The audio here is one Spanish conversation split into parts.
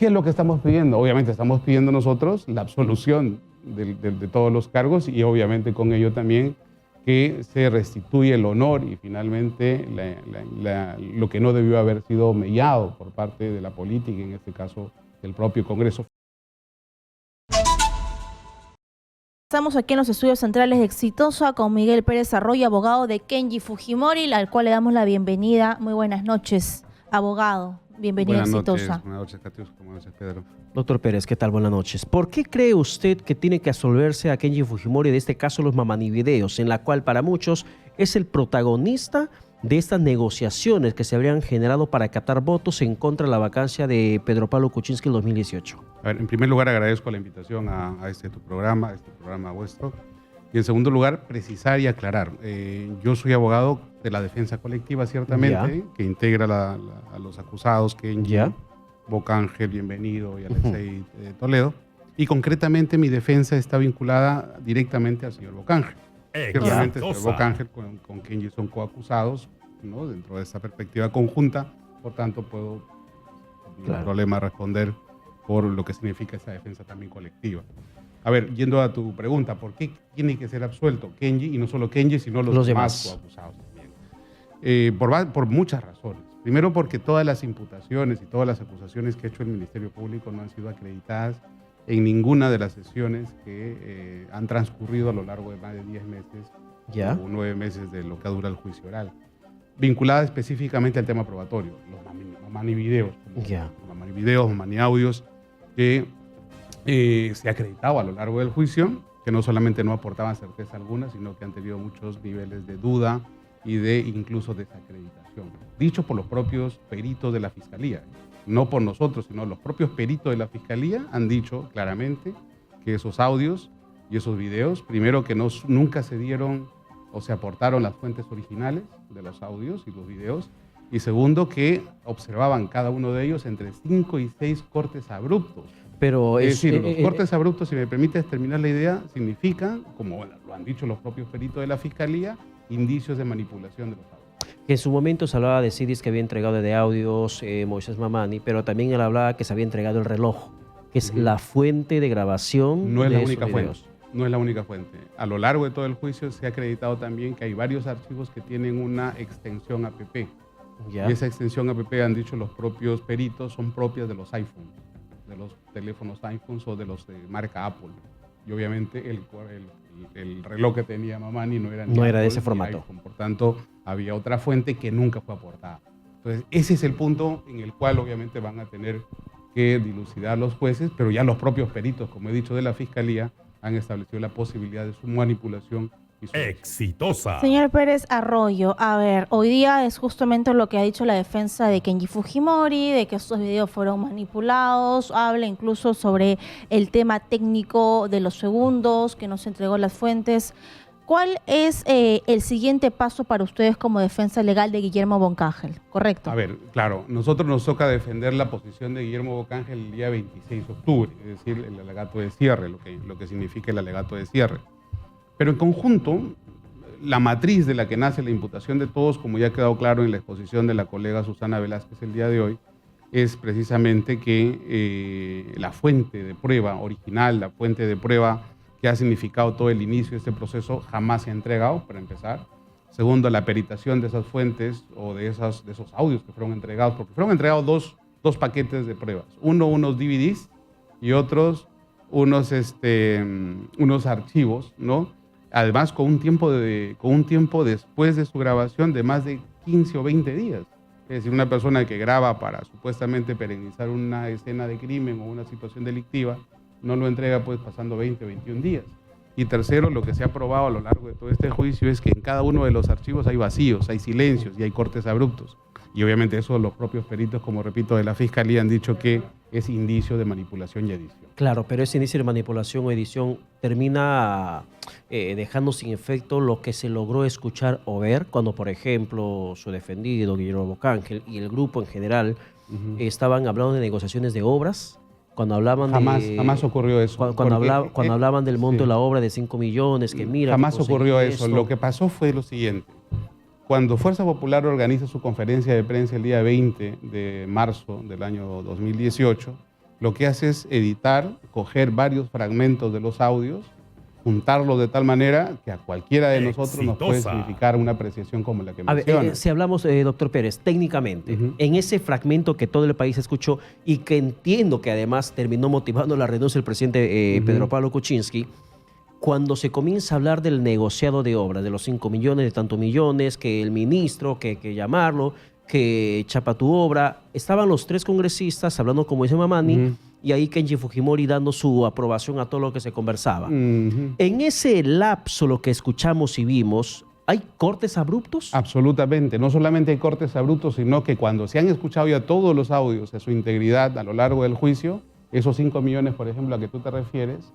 ¿Qué es lo que estamos pidiendo? Obviamente estamos pidiendo nosotros la absolución de todos los cargos y obviamente con ello también que se restituya el honor y finalmente lo que no debió haber sido mellado por parte de la política, en este caso del propio Congreso. Estamos aquí en los estudios centrales de Exitosa con Miguel Pérez Arroyo, abogado de Kenji Fujimori, al cual le damos la bienvenida. Muy buenas noches, abogado. Bienvenido a Exitosa. Buenas noches, Catius. Buenas noches, Pedro. Doctor Pérez, ¿qué tal? Buenas noches. ¿Por qué cree usted que tiene que absolverse a Kenji Fujimori de este caso Los Mamanivideos, en la cual para muchos es el protagonista de estas negociaciones que se habrían generado para captar votos en contra de la vacancia de Pedro Pablo Kuczynski en 2018? A ver, en primer lugar, agradezco la invitación a tu programa, a este programa vuestro. Y en segundo lugar, precisar y aclarar. Yo soy abogado de la defensa colectiva, ciertamente, que integra a los acusados, Kenji, Bocángel, Bienvenido y Alexei Toledo. Y concretamente mi defensa está vinculada directamente al señor Bocángel. Ciertamente el señor Bocángel con Kenji son coacusados, ¿no? Dentro de esta perspectiva conjunta. Por tanto, puedo, sin problema, responder por lo que significa esa defensa también colectiva. A ver, yendo a tu pregunta, ¿por qué tiene que ser absuelto Kenji? Y no solo Kenji, sino los demás coacusados también. Por muchas razones. Primero, porque todas las imputaciones y todas las acusaciones que ha hecho el Ministerio Público no han sido acreditadas en ninguna de las sesiones que han transcurrido a lo largo de más de 10 meses o 9 meses de lo que dura el juicio oral. Vinculada específicamente al tema probatorio, los mamanivideos, los mamaniaudios que se ha acreditado a lo largo del juicio, que no solamente no aportaban certeza alguna, sino que han tenido muchos niveles de duda y de incluso desacreditación. Dicho por los propios peritos de la Fiscalía, no por nosotros, sino los propios peritos de la Fiscalía han dicho claramente que esos audios y esos videos, primero que nunca se dieron o se aportaron las fuentes originales de los audios y los videos, y segundo que observaban cada uno de ellos entre 5 y 6 cortes abruptos. Pero es decir, los cortes abruptos, si me permites terminar la idea, significan, como lo han dicho los propios peritos de la Fiscalía, indicios de manipulación de los audios. En su momento se hablaba de CDs que había entregado de audios Moisés Mamani, pero también él hablaba que se había entregado el reloj, que es la fuente de grabación. No es la única fuente. No es la única fuente. A lo largo de todo el juicio se ha acreditado también que hay varios archivos que tienen una extensión app. Y esa extensión app, han dicho los propios peritos, son propias de los iPhones, de los teléfonos iPhones o de los de marca Apple. Y obviamente el reloj que tenía Mamani no era de ese formato. IPhone. Por tanto, había otra fuente que nunca fue aportada. Entonces, ese es el punto en el cual obviamente van a tener que dilucidar los jueces, pero ya los propios peritos, como he dicho, de la Fiscalía, han establecido la posibilidad de su manipulación. Exitosa. Señor Pérez Arroyo, a ver, hoy día es justamente lo que ha dicho la defensa de Kenji Fujimori, de que estos videos fueron manipulados, habla incluso sobre el tema técnico de los segundos, que no se entregó las fuentes. ¿Cuál es el siguiente paso para ustedes como defensa legal de Guillermo Bocángel? ¿Correcto? A ver, claro, nosotros nos toca defender la posición de Guillermo Bocángel el día 26 de octubre, es decir, el alegato de cierre, lo que significa el alegato de cierre. Pero en conjunto, la matriz de la que nace la imputación de todos, como ya ha quedado claro en la exposición de la colega Susana Velázquez el día de hoy, es precisamente que la fuente de prueba original, la fuente de prueba que ha significado todo el inicio de este proceso, jamás se ha entregado, para empezar. Segundo, la peritación de esas fuentes o de esos audios que fueron entregados, porque fueron entregados dos paquetes de pruebas. Unos DVDs y otros unos archivos, ¿no? Además, con un tiempo después de su grabación de más de 15 o 20 días. Es decir, una persona que graba para supuestamente perennizar una escena de crimen o una situación delictiva, no lo entrega pues pasando 20 o 21 días. Y tercero, lo que se ha probado a lo largo de todo este juicio es que en cada uno de los archivos hay vacíos, hay silencios y hay cortes abruptos. Y obviamente eso los propios peritos, como repito, de la Fiscalía han dicho que es indicio de manipulación y edición. Claro, pero ese indicio de manipulación o edición termina dejando sin efecto lo que se logró escuchar o ver cuando, por ejemplo, su defendido, Guillermo Bocángel, y el grupo en general estaban hablando de negociaciones de obras. Cuando hablaban jamás ocurrió eso. Cuando hablaban del monto de la obra de 5 millones, que mira... Jamás ocurrió eso. Lo que pasó fue lo siguiente. Cuando Fuerza Popular organiza su conferencia de prensa el día 20 de marzo del año 2018, lo que hace es editar, coger varios fragmentos de los audios, juntarlos de tal manera que a cualquiera de nosotros nos puede significar una apreciación como la que menciona. A ver, si hablamos, doctor Pérez, técnicamente, en ese fragmento que todo el país escuchó y que entiendo que además terminó motivando la renuncia del presidente Pedro Pablo Kuczynski, cuando se comienza a hablar del negociado de obras, de los 5 millones, de tantos millones, que el ministro, que llamarlo, que chapa tu obra, estaban los 3 congresistas hablando como dice Mamani, y ahí Kenji Fujimori dando su aprobación a todo lo que se conversaba. En ese lapso, lo que escuchamos y vimos, ¿hay cortes abruptos? Absolutamente. No solamente hay cortes abruptos, sino que cuando se han escuchado ya todos los audios en su integridad a lo largo del juicio, esos 5 millones, por ejemplo, a que tú te refieres,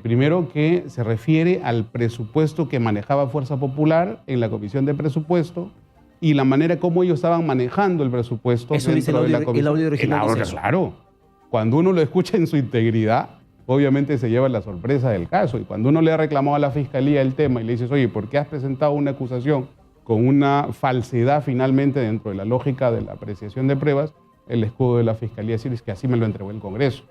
primero que se refiere al presupuesto que manejaba Fuerza Popular en la Comisión de Presupuesto y la manera como ellos estaban manejando el presupuesto. Eso dice el audio original. Claro. Cuando uno lo escucha en su integridad, obviamente se lleva la sorpresa del caso. Y cuando uno le ha reclamado a la Fiscalía el tema y le dices, oye, ¿por qué has presentado una acusación con una falsedad finalmente dentro de la lógica de la apreciación de pruebas? El escudo de la Fiscalía es que así me lo entregó el Congreso.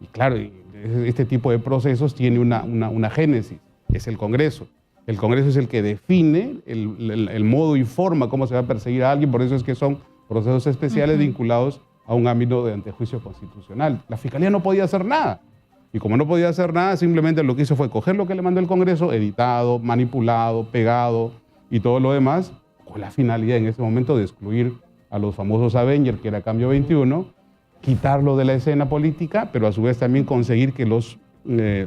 Y claro, este tipo de procesos tiene una génesis, es el Congreso. El Congreso es el que define el modo y forma cómo se va a perseguir a alguien, por eso es que son procesos especiales vinculados a un ámbito de antejuicio constitucional. La Fiscalía no podía hacer nada. Y como no podía hacer nada, simplemente lo que hizo fue coger lo que le mandó el Congreso, editado, manipulado, pegado y todo lo demás, con la finalidad en ese momento de excluir a los famosos Avengers, que era Cambio 21, quitarlo de la escena política, pero a su vez también conseguir que los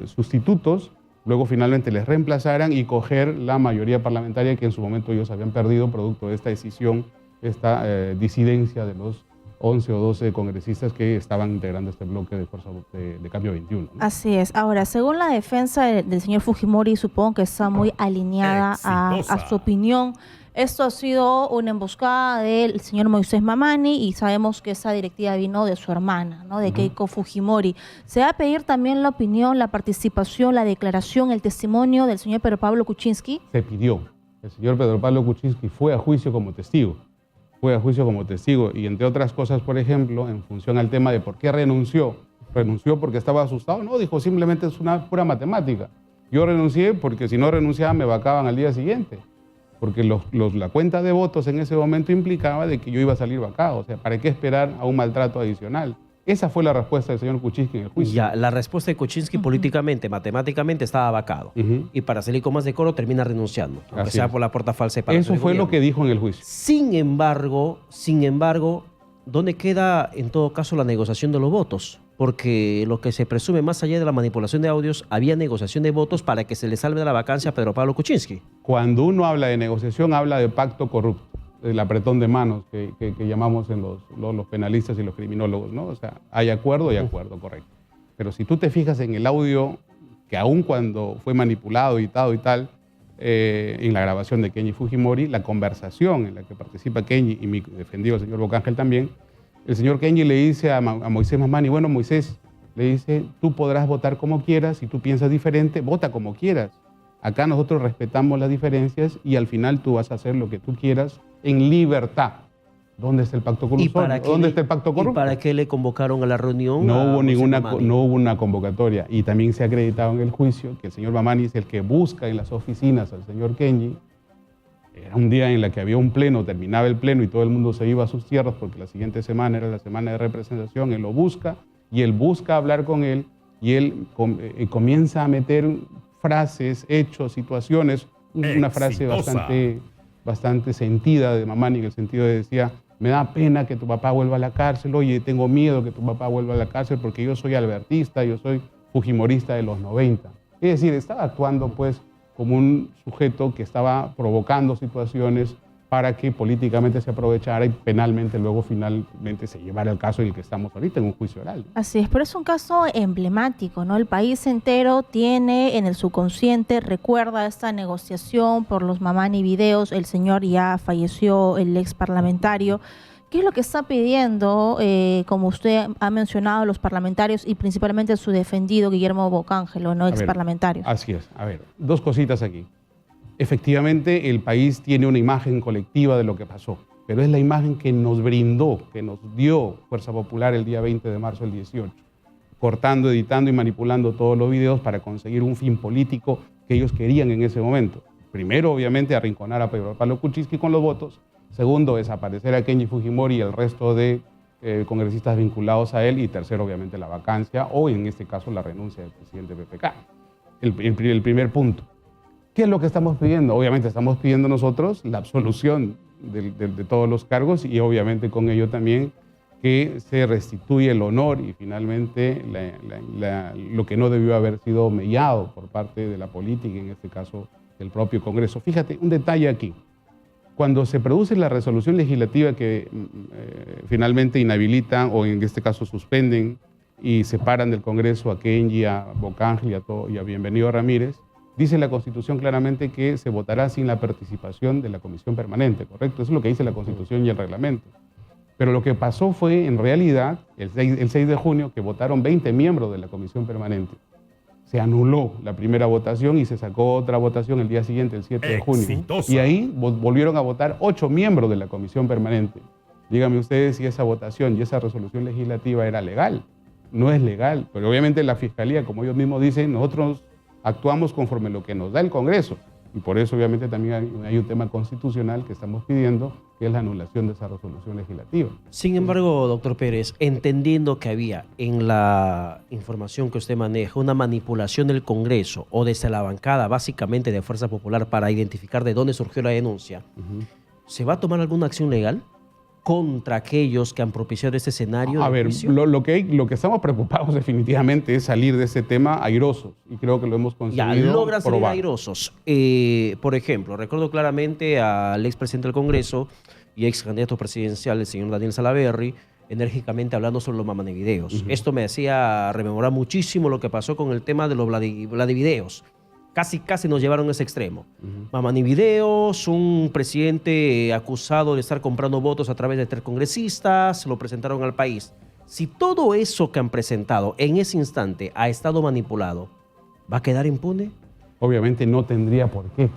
sustitutos luego finalmente les reemplazaran y coger la mayoría parlamentaria que en su momento ellos habían perdido producto de esta decisión, esta disidencia de los 11 o 12 congresistas que estaban integrando este bloque de Fuerza de Cambio 21. ¿no? Así es. Ahora, según la defensa del señor Fujimori, supongo que está muy alineada a su opinión. Esto ha sido una emboscada del señor Moisés Mamani y sabemos que esa directiva vino de su hermana, ¿no? De Keiko Fujimori. ¿Se va a pedir también la opinión, la participación, la declaración, el testimonio del señor Pedro Pablo Kuczynski? Se pidió. El señor Pedro Pablo Kuczynski fue a juicio como testigo. Fue a juicio como testigo y entre otras cosas, por ejemplo, en función al tema de por qué renunció. ¿Renunció porque estaba asustado? No, dijo, simplemente es una pura matemática. Yo renuncié porque si no renunciaba me vacaban al día siguiente. Porque la cuenta de votos en ese momento implicaba de que yo iba a salir vacado. O sea, ¿para qué esperar a un maltrato adicional? Esa fue la respuesta del señor Kuczynski en el juicio. Ya, la respuesta de Kuczynski políticamente, matemáticamente estaba vacado. Y para salir con más decoro termina renunciando, aunque sea por la puerta falsa. Eso fue lo que dijo en el juicio. Sin embargo, ¿dónde queda en todo caso la negociación de los votos? Porque lo que se presume, más allá de la manipulación de audios, había negociación de votos para que se le salve de la vacancia a Pedro Pablo Kuczynski. Cuando uno habla de negociación, habla de pacto corrupto. El apretón de manos que llamamos en los penalistas y los criminólogos, ¿no? O sea, hay acuerdo, correcto. Pero si tú te fijas en el audio, que aun cuando fue manipulado, editado y tal, en la grabación de Kenji Fujimori, la conversación en la que participa Kenji y mi defendido, el señor Bocángel también, el señor Kenji le dice a Moisés Mamani, bueno, Moisés, le dice, tú podrás votar como quieras, si tú piensas diferente, vota como quieras. Acá nosotros respetamos las diferencias y al final tú vas a hacer lo que tú quieras en libertad. ¿Dónde está el pacto corrupto? ¿Dónde está el pacto corrupto? ¿Y para qué le convocaron a la reunión? No hubo una convocatoria. Y también se ha acreditado en el juicio que el señor Mamani es el que busca en las oficinas al señor Kenji. Era un día en el que había un pleno, terminaba el pleno y todo el mundo se iba a sus tierras porque la siguiente semana era la semana de representación. Él lo busca y él busca hablar con él y él comienza a meter frases, hechos, situaciones. Una frase bastante sentida de Mamani, en el sentido de decía, me da pena que tu papá vuelva a la cárcel, oye, tengo miedo que tu papá vuelva a la cárcel porque yo soy albertista, yo soy fujimorista de los 90. Es decir, estaba actuando pues como un sujeto que estaba provocando situaciones para que políticamente se aprovechara y penalmente luego finalmente se llevara el caso en el que estamos ahorita en un juicio oral. Así es, pero es un caso emblemático, ¿no? El país entero tiene en el subconsciente, recuerda esta negociación por los Mamani videos, el señor ya falleció, el ex parlamentario. ¿Qué es lo que está pidiendo, como usted ha mencionado, los parlamentarios y principalmente su defendido Guillermo Bocángel, ¿no? Ex parlamentario? Así es. A ver, dos cositas aquí. Efectivamente, el país tiene una imagen colectiva de lo que pasó. pero es la imagen que nos brindó, que nos dio Fuerza Popular el día 20 de marzo del 18, cortando, editando y manipulando todos los videos para conseguir un fin político que ellos querían en ese momento. Primero, obviamente, arrinconar a Pedro Pablo Kuczynski con los votos. Segundo, desaparecer a Kenji Fujimori y el resto de congresistas vinculados a él. Y tercero, obviamente, la vacancia o, en este caso, la renuncia del presidente PPK. El primer punto. ¿Qué es lo que estamos pidiendo? Obviamente estamos pidiendo nosotros la absolución de todos los cargos y obviamente con ello también que se restituya el honor y finalmente lo que no debió haber sido mellado por parte de la política, en este caso del propio Congreso. Fíjate, un detalle aquí. Cuando se produce la resolución legislativa que finalmente inhabilitan o en este caso suspenden y separan del Congreso a Kenji, a Bocángel y a Bienvenido Ramírez, dice la Constitución claramente que se votará sin la participación de la Comisión Permanente, ¿correcto? Eso es lo que dice la Constitución y el reglamento. Pero lo que pasó fue, en realidad, el 6 de junio, que votaron 20 miembros de la Comisión Permanente. Se anuló la primera votación y se sacó otra votación el día siguiente, el 7 de junio. Exitosa. Y ahí volvieron a votar 8 miembros de la Comisión Permanente. Díganme ustedes si esa votación y esa resolución legislativa era legal. No es legal, pero obviamente la Fiscalía, como ellos mismos dicen, nosotros actuamos conforme lo que nos da el Congreso. Y por eso obviamente también hay un tema constitucional que estamos pidiendo, que es la anulación de esa resolución legislativa. Sin embargo, doctor Pérez, entendiendo que había en la información que usted maneja una manipulación del Congreso o desde la bancada básicamente de Fuerza Popular para identificar de dónde surgió la denuncia, ¿se va a tomar alguna acción legal contra aquellos que han propiciado este escenario? A ver, lo que estamos preocupados definitivamente es salir de ese tema airosos y creo que lo hemos conseguido. Ya, logran salir probar. airosos. Por ejemplo, recuerdo claramente al expresidente del Congreso y ex candidato presidencial, el señor Daniel Salaverry, enérgicamente hablando sobre los mamanivideos. Esto me hacía rememorar muchísimo lo que pasó con el tema de los vladivideos. Casi nos llevaron a ese extremo. Mamanivideos, un presidente acusado de estar comprando votos a través de 3 congresistas, lo presentaron al país. Si todo eso que han presentado en ese instante ha estado manipulado, ¿va a quedar impune? Obviamente no tendría por qué,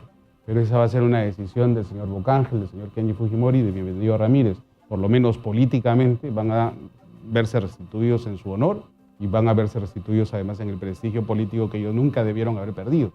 pero esa va a ser una decisión del señor Bocángel, del señor Kenji Fujimori y de Bienvenido Ramírez. Por lo menos políticamente van a verse restituidos en su honor y van a verse restituidos además en el prestigio político que ellos nunca debieron haber perdido.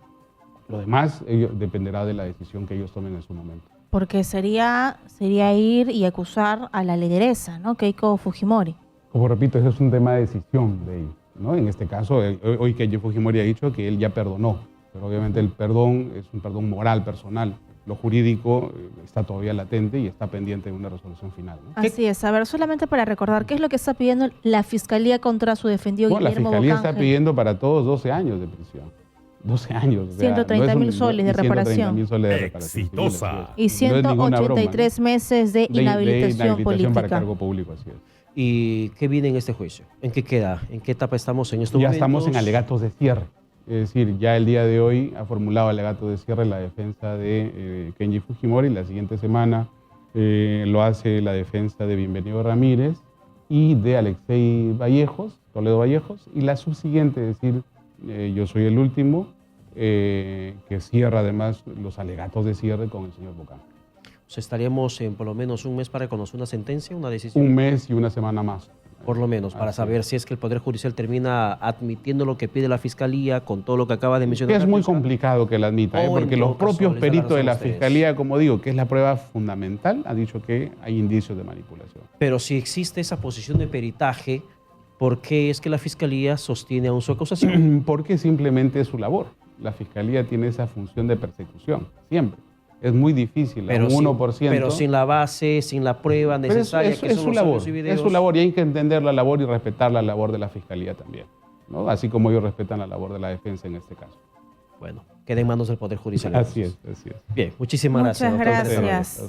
Lo demás dependerá de la decisión que ellos tomen en su momento. Porque sería ir y acusar a la lideresa, ¿no? Keiko Fujimori. Como repito, ese es un tema de decisión de ellos, ¿no? En este caso, hoy Kenji Fujimori ha dicho que él ya perdonó, pero obviamente el perdón es un perdón moral, personal. Lo jurídico está todavía latente y está pendiente de una resolución final, ¿no? Así es. A ver, solamente para recordar, ¿qué es lo que está pidiendo la Fiscalía contra su defendido Bueno, Guillermo la Fiscalía Bocángel? está pidiendo para todos 12 años de prisión. 12 años. O sea, 130.000 soles de reparación. 130.000 soles de reparación. Exitosa. Y 183 meses de inhabilitación política. para cargo público, así es. ¿Y qué viene en este juicio? ¿En qué queda? ¿En qué etapa estamos en estos Ya momentos? estamos en alegatos de cierre. Es decir, ya el día de hoy ha formulado alegato de cierre la defensa de Kenji Fujimori. La siguiente semana lo hace la defensa de Bienvenido Ramírez y de Alexei Vallejos, Toledo Vallejos. Y la subsiguiente, es decir, yo soy el último, que cierra además los alegatos de cierre con el señor Bocángel. O sea, estaríamos en por lo menos un mes para conocer una sentencia, una decisión. Un mes y una semana más. Por lo menos, para saber si es que el Poder Judicial termina admitiendo lo que pide la Fiscalía con todo lo que acaba de mencionar. Es muy complicado que la admita, porque los propios peritos de la ustedes. Fiscalía, como digo, que es la prueba fundamental, ha dicho que hay indicios de manipulación. Pero si existe esa posición de peritaje, ¿por qué es que la Fiscalía sostiene aún su acusación? Porque simplemente es su labor. La Fiscalía tiene esa función de persecución, siempre. Es muy difícil, Pero un 1%. Pero sin la base, sin la prueba necesaria, que es son su los labor, audios y videos. es su labor y hay que entender la labor y respetar la labor de la Fiscalía también, ¿no? Así como ellos respetan la labor de la defensa en este caso. Bueno, queda en manos del Poder Judicial. Así es, así es. Bien, muchísimas Muchas gracias. doctor. gracias.